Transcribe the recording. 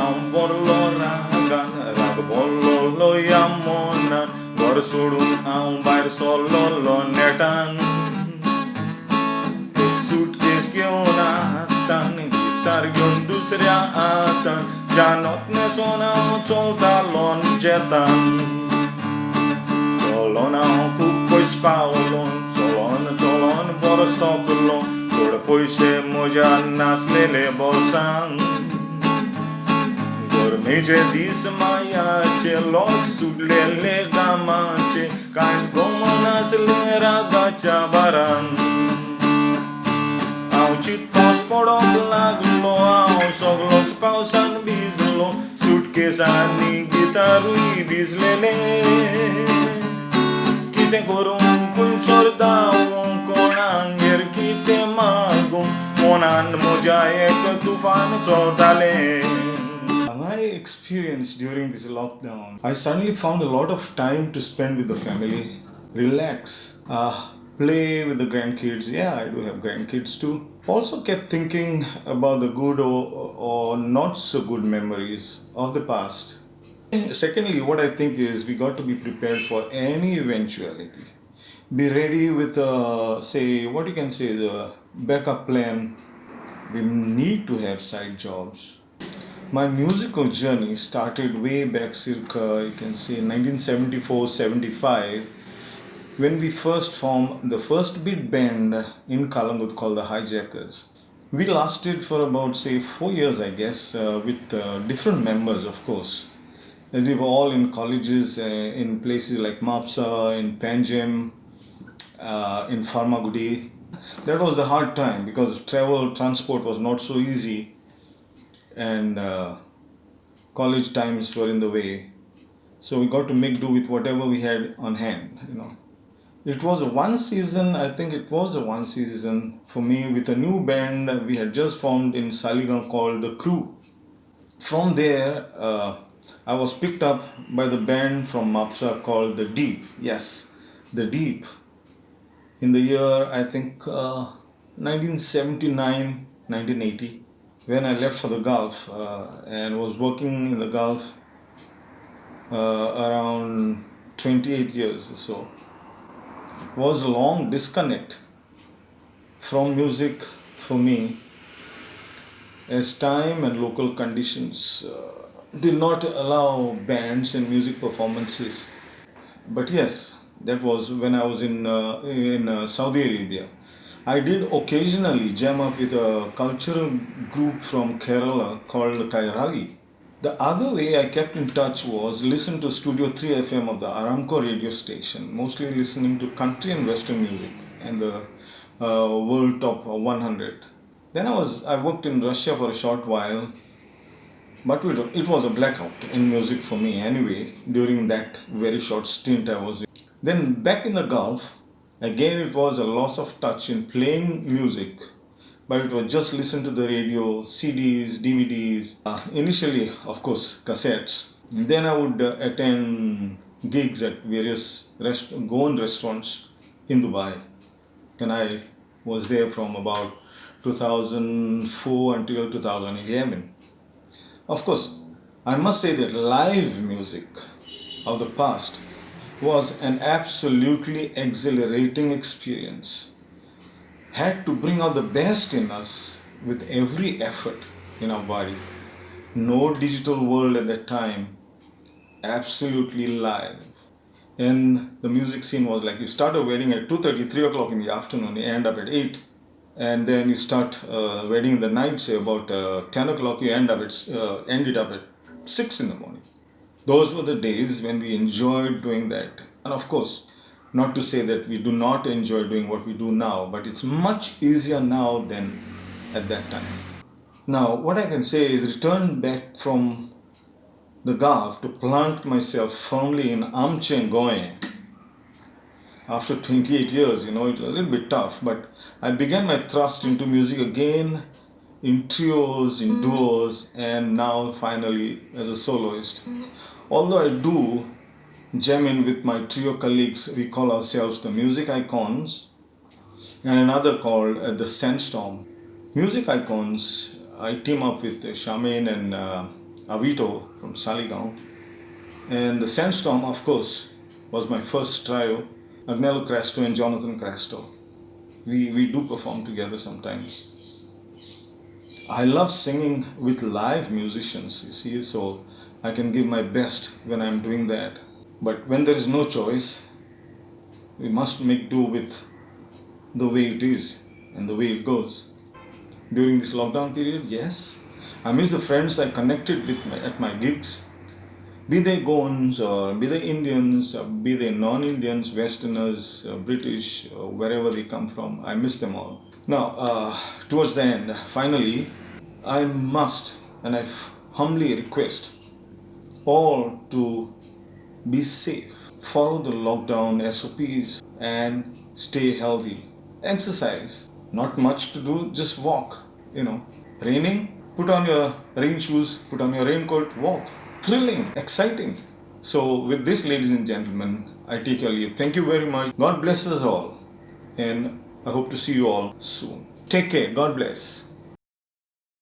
ang borlo ragan rag bollo lo yamonan gor sudun ang bair solo lo netan एक suitcase घेऊन हातान guitar घेऊन दुसऱ्या हातान जानत ने सोना चलता लोन जेतान चलोन खूप पयस पावलोन चलोन बरो स्टॉकलो थोडे पैसे म्हज्या नासलेले बोल्सान गरमेचे दीस मायाचे लोक सुटलेले गामाचे कांयच गोमन नासले रागाच्या बारान हांव चित्तोच पडोंक लागलो हांव सगळोच पावसान भिजलो सुटकेस आनी गिटारूय भिजलेले कितें करूं खंयसर धांवूं कोणांगेर कितें मागूं मनान म्हज्या एक तुफान चलतालें. My experience during this lockdown, I suddenly found a lot of time to spend with the family, relax, play with the grandkids. Yeah, I do have grandkids too. Also kept thinking about the good or not so good memories of the past. Secondly, what I think is we got to be prepared for any eventuality. Be ready with the backup plan. We need to have side jobs. My musical journey started way back circa, 1974-75, when we first formed the first beat band in Kalangut called the Hijackers. We lasted for about 4 years, I guess, with different members, of course. And we were all in colleges in places like Mapsa, in Panjim, in Farmagudi. That was the hard time because transport was not so easy. And college times were in the way, so we got to make do with whatever we had on hand. It was one season for me with a new band we had just formed in Saligaon called the Crew. From there I was picked up by the band from Mapsa called the Deep. Yes, the Deep, in the year I think 1979 1980, when I left for the Gulf and was working in the Gulf around 28 years or so. It was a long disconnect from music for me, as time and local conditions did not allow bands and music performances. But yes, that was when I was in Saudi Arabia. I did occasionally jam up with a cultural group from Kerala called Kairali. The other way I kept in touch was listen to Studio 3 FM of the Aramco radio station, mostly listening to country and western music and the world top 100. Then I worked in Russia for a short while, but it was a blackout in music for me anyway during that very short stint I was in. Then back in the Gulf, again, it was a loss of touch in playing music, but it was just listen to the radio, CDs, DVDs, initially, of course, cassettes. And then I would attend gigs at various Goan restaurants in Dubai. And I was there from about 2004 until 2011. Of course, I must say that live music of the past was an absolutely exhilarating experience. Had to bring out the best in us with every effort in our body. No digital world at that time. Absolutely live. And the music scene was like you start a wedding at 2:30, 3 o'clock in the afternoon, you end up at 8. And then you start a wedding in the night, say about 10 o'clock, you end it up at 6 in the morning. Those were the days when we enjoyed doing that. And of course, not to say that we do not enjoy doing what we do now, but it's much easier now than at that time. Now, what I can say is return back from the Gulf to plant myself firmly in Amche and Goan. After 28 years, it was a little bit tough, but I began my thrust into music again in trios, in duos, and now finally as a soloist. Although I do jam in with my trio colleagues, we call ourselves the Music Icons, and another called the Sandstorm. Music Icons, I team up with Shamin and Avito from Saligaon. And the Sandstorm, of course, was my first trio. Agnelo Crasto and Jonathan Crasto. We do perform together sometimes. I love singing with live musicians, you see, so I can give my best when I'm doing that. But when there is no choice, we must make do with the way it is and the way it goes. During this lockdown period, yes, I miss the friends I connected with at my gigs. Be they Goans or be they Indians, or be they non-Indians, Westerners, British, wherever they come from, I miss them all. Now, towards the end, finally, I must and humbly request all to be safe, follow the lockdown SOPs, and stay healthy. Exercise, not much to do, just walk. Raining, put on your rain shoes, put on your raincoat, walk. Thrilling, exciting. So, with this, ladies and gentlemen, I take your leave. Thank you very much. God bless us all, and I hope to see you all soon. Take care. God bless.